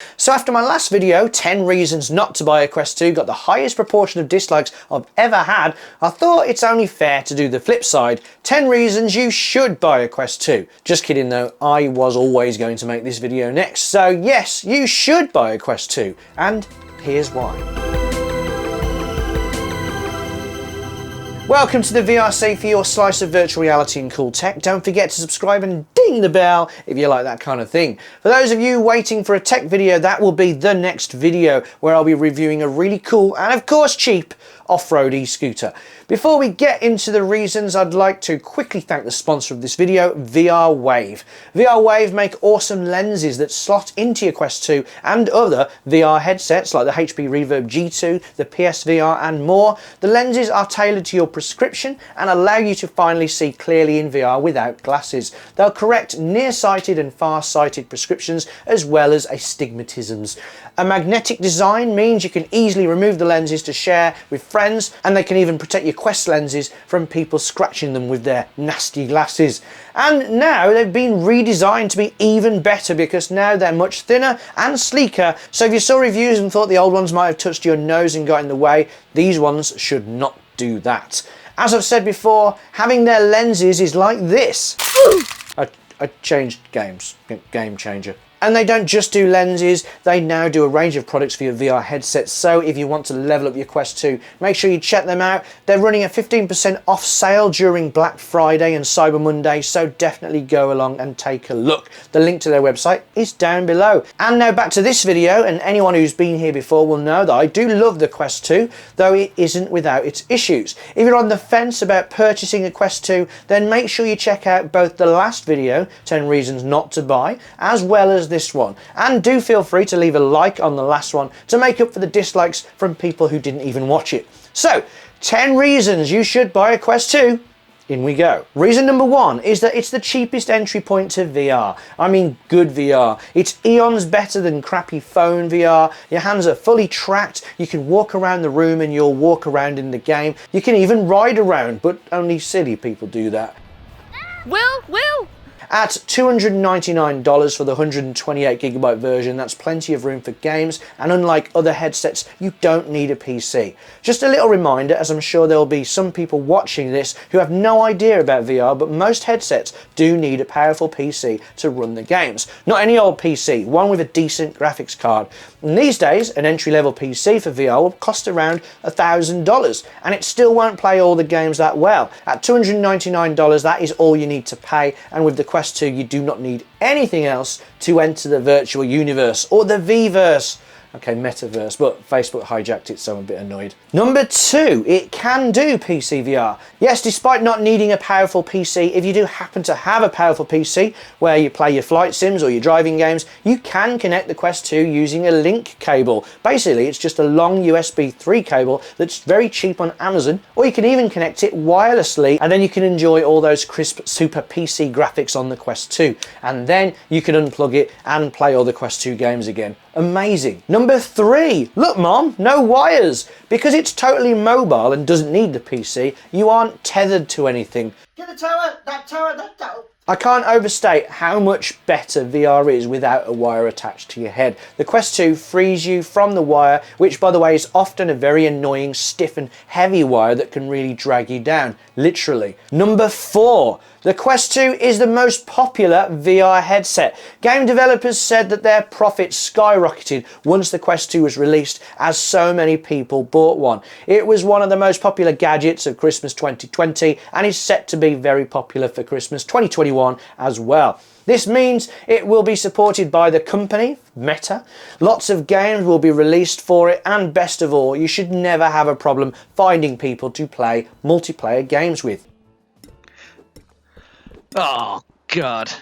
So after my last video, 10 reasons not to buy a Quest 2, got the highest proportion of dislikes I've ever had, I thought it's only fair to do the flip side. 10 reasons you should buy a Quest 2. Just kidding though, I was always going to make this video next. So yes, you should buy a Quest 2, and here's why. Welcome to the VRC for your slice of virtual reality and cool tech. Don't forget to subscribe and ding the bell if you like that kind of thing. For those of you waiting for a tech video, that will be the next video where I'll be reviewing a really cool and of course cheap off-road e-scooter. Before we get into the reasons, I'd like to quickly thank the sponsor of this video, Vive. Vive make awesome lenses that slot into your Quest 2 and other VR headsets like the HP Reverb G2, the PSVR and more. The lenses are tailored to your prescription and allow you to finally see clearly in VR without glasses. They'll correct nearsighted and far-sighted prescriptions as well as astigmatisms. A magnetic design means you can easily remove the lenses to share with friends, and they can even protect your Quest lenses from people scratching them with their nasty glasses. And now they've been redesigned to be even better because now they're much thinner and sleeker, so if you saw reviews and thought the old ones might have touched your nose and got in the way, these ones should not do that. As I've said before, having their lenses is like this. I changed games, game changer. And they don't just do lenses, they now do a range of products for your VR headsets. So if you want to level up your Quest 2, make sure you check them out. They're running a 15% off sale during Black Friday and Cyber Monday, so definitely go along and take a look. The link to their website is down below. And now back to this video, and anyone who's been here before will know that I do love the Quest 2, though it isn't without its issues. If you're on the fence about purchasing a Quest 2, then make sure you check out both the last video, 10 reasons not to buy, as well as this one, and do feel free to leave a like on the last one to make up for the dislikes from people who didn't even watch it. So 10 reasons you should buy a Quest 2. In we go. Reason number 1 is that it's the cheapest entry point to VR. I mean good VR. It's eons better than crappy phone VR. Your hands are fully tracked. You can walk around the room and you'll walk around in the game. You can even ride around, but only silly people do that. Will! At $299 for the 128GB version, that's plenty of room for games, and unlike other headsets, you don't need a PC. Just a little reminder, as I'm sure there will be some people watching this who have no idea about VR, but most headsets do need a powerful PC to run the games. Not any old PC, one with a decent graphics card. And these days, an entry-level PC for VR will cost around $1,000, and it still won't play all the games that well. At $299, that is all you need to pay, and with the Quest 2, you do not need anything else to enter the virtual universe, or the Vverse. Okay, metaverse, but Facebook hijacked it, so I'm a bit annoyed. Number 2, it can do PCVR. Yes, despite not needing a powerful PC, if you do happen to have a powerful PC where you play your flight sims or your driving games, you can connect the Quest 2 using a link cable. Basically, it's just a long USB 3 cable that's very cheap on Amazon, or you can even connect it wirelessly, and then you can enjoy all those crisp super PC graphics on the Quest 2. And then you can unplug it and play all the Quest 2 games again. Amazing. Number 3, look mom, no wires. Because it's totally mobile and doesn't need the PC, you aren't tethered to anything. Get the tower, that tower, that tower. I can't overstate how much better VR is without a wire attached to your head. The Quest 2 frees you from the wire, which by the way is often a very annoying, stiff and heavy wire that can really drag you down, literally. Number 4, the Quest 2 is the most popular VR headset. Game developers said that their profits skyrocketed once the Quest 2 was released, as so many people bought one. It was one of the most popular gadgets of Christmas 2020 and is set to be very popular for Christmas 2021 as well. This means it will be supported by the company, Meta. Lots of games will be released for it, and best of all, you should never have a problem finding people to play multiplayer games with. Oh, God.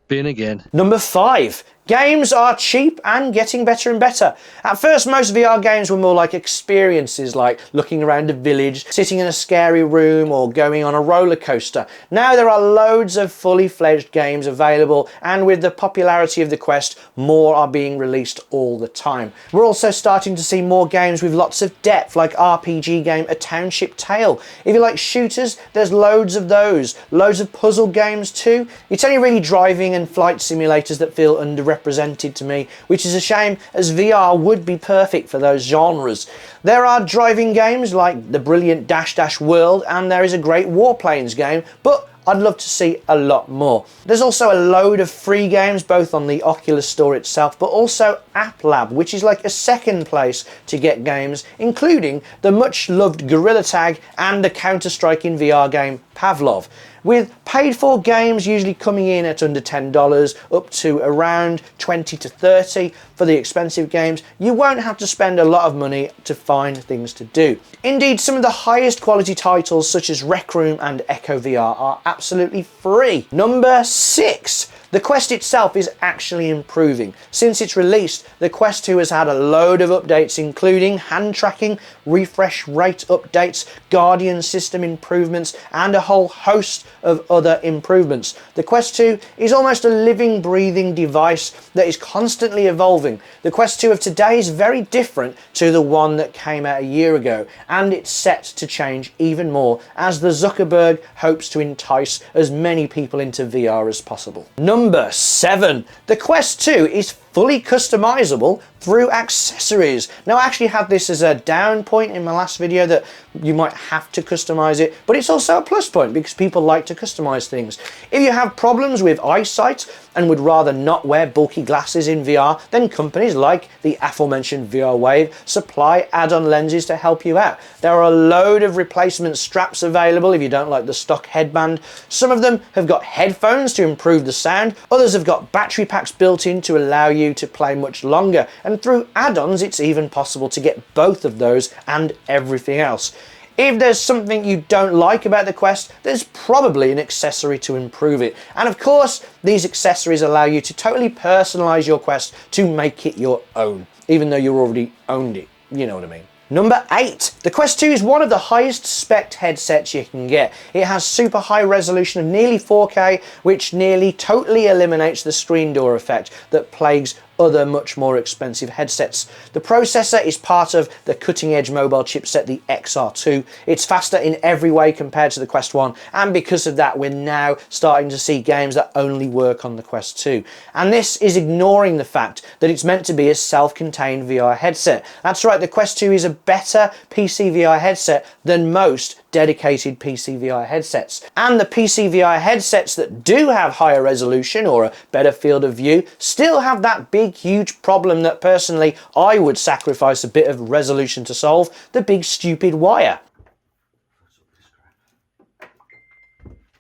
Bin again. Number 5. Games are cheap and getting better and better. At first, most VR games were more like experiences, like looking around a village, sitting in a scary room, or going on a roller coaster. Now there are loads of fully fledged games available, and with the popularity of the Quest, more are being released all the time. We're also starting to see more games with lots of depth, like RPG game A Township Tale. If you like shooters, there's loads of those. Loads of puzzle games too. It's only really driving and flight simulators that feel underrated represented to me, which is a shame as VR would be perfect for those genres. There are driving games like the brilliant Dash Dash World, and there is a great Warplanes game, but I'd love to see a lot more. There's also a load of free games both on the Oculus store itself but also App Lab, which is like a second place to get games, including the much loved Gorilla Tag and the Counter-Strike in VR game Pavlov, with paid for games usually coming in at under $10 up to around 20 to 30 for the expensive games. You won't have to spend a lot of money to find things to do. Indeed, some of the highest quality titles such as Rec Room and Echo VR are absolutely free. Number 6. The Quest itself is actually improving. Since its release, the Quest 2 has had a load of updates, including hand tracking, refresh rate updates, Guardian system improvements, and a whole host of other improvements. The Quest 2 is almost a living, breathing device that is constantly evolving. The Quest 2 of today is very different to the one that came out a year ago, and it's set to change even more as the Zuckerberg hopes to entice as many people into VR as possible. Number 7. The Quest 2 is fully customizable through accessories. Now, I actually had this as a down point in my last video that you might have to customize it, but it's also a plus point because people like to customize things. If you have problems with eyesight and would rather not wear bulky glasses in VR, then companies like the aforementioned VR Wave supply add-on lenses to help you out. There are a load of replacement straps available if you don't like the stock headband. Some of them have got headphones to improve the sound, others have got battery packs built in to allow you to play much longer, and through add-ons it's even possible to get both of those and everything else. If there's something you don't like about the Quest, there's probably an accessory to improve it. And of course, these accessories allow you to totally personalize your Quest to make it your own, even though you already owned it. You know what I mean. Number 8. The Quest 2 is one of the highest spec headsets you can get. It has super high resolution of nearly 4K, which nearly totally eliminates the screen door effect that plagues other much more expensive headsets. The processor is part of the cutting-edge mobile chipset, the XR2. It's faster in every way compared to the Quest 1, and because of that we're now starting to see games that only work on the Quest 2. And this is ignoring the fact that it's meant to be a self-contained VR headset. That's right, the Quest 2 is a better PCVR headset than most dedicated PCVR headsets. And the PCVR headsets that do have higher resolution or a better field of view still have that big huge problem that personally I would sacrifice a bit of resolution to solve: the big stupid wire.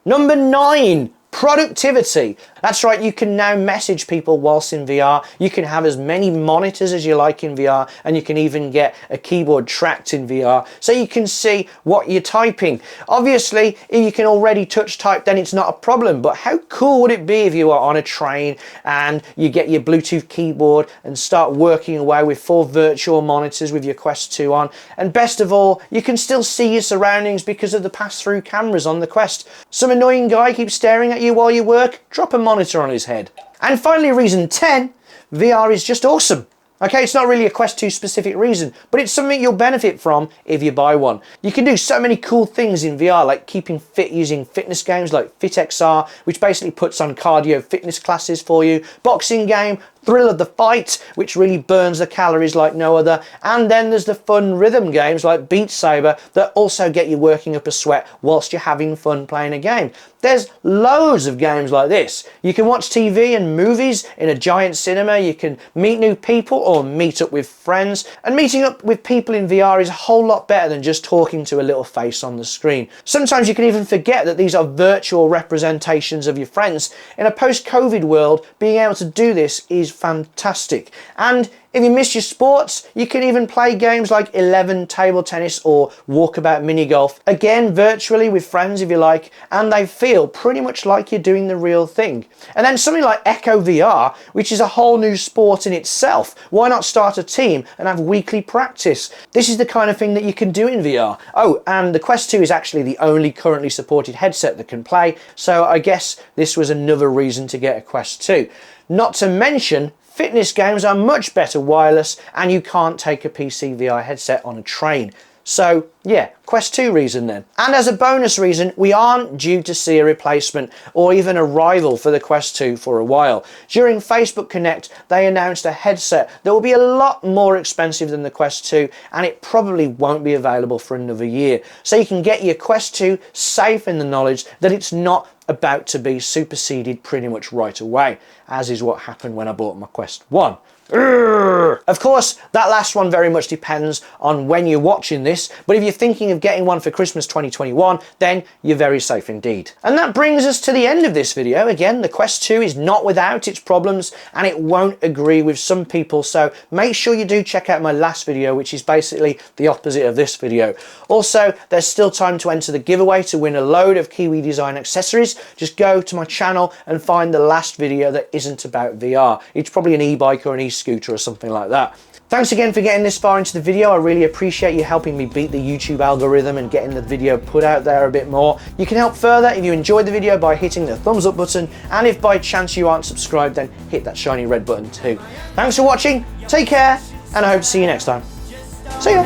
Number 9. Productivity. That's right, you can now message people whilst in VR. You can have as many monitors as you like in VR, and you can even get a keyboard tracked in VR so you can see what you're typing. Obviously, if you can already touch type, then it's not a problem, but how cool would it be if you are on a train and you get your Bluetooth keyboard and start working away with 4 virtual monitors with your Quest 2 on, and best of all, you can still see your surroundings because of the pass-through cameras on the Quest. Some annoying guy keeps staring at you while you work, drop a monitor on his head. And finally, reason 10, VR is just awesome. Okay, it's not really a Quest 2 specific reason, but it's something you'll benefit from if you buy one. You can do so many cool things in VR, like keeping fit using fitness games like FitXR, which basically puts on cardio fitness classes for you, boxing game, Thrill of the Fight, which really burns the calories like no other, and then there's the fun rhythm games like Beat Saber that also get you working up a sweat whilst you're having fun playing a game. There's loads of games like this. You can watch TV and movies in a giant cinema, you can meet new people or meet up with friends, and meeting up with people in VR is a whole lot better than just talking to a little face on the screen. Sometimes you can even forget that these are virtual representations of your friends. In a post-COVID world, being able to do this is fantastic. And if you miss your sports, you can even play games like 11 table tennis or walkabout mini golf, again virtually with friends if you like, and they feel pretty much like you're doing the real thing. And then something like Echo VR, which is a whole new sport in itself. Why not start a team and have weekly practice? This is the kind of thing that you can do in VR. Oh, and the Quest 2 is actually the only currently supported headset that can play, so I guess this was another reason to get a Quest 2. Not to mention, fitness games are much better wireless, and you can't take a PC VR headset on a train. So yeah, Quest 2 reason then. And as a bonus reason, we aren't due to see a replacement or even a rival for the Quest 2 for a while. During Facebook Connect, they announced a headset that will be a lot more expensive than the Quest 2, and it probably won't be available for another year. So you can get your Quest 2 safe in the knowledge that it's not about to be superseded pretty much right away, as is what happened when I bought my Quest 1. Of course, that last one very much depends on when you're watching this, but if you're thinking of getting one for Christmas 2021, then you're very safe indeed. And that brings us to the end of this video. Again, the Quest 2 is not without its problems, and it won't agree with some people, so make sure you do check out my last video, which is basically the opposite of this video. Also, there's still time to enter the giveaway to win a load of Kiwi design accessories. Just go to my channel and find the last video that isn't about VR. It's probably an e-bike or an e-scooter or something like that. Thanks again for getting this far into the video. I really appreciate you helping me beat the YouTube algorithm and getting the video put out there a bit more. You can help further if you enjoyed the video by hitting the thumbs up button, and if by chance you aren't subscribed, then hit that shiny red button too. Thanks for watching, take care, and I hope to see you next time. See ya!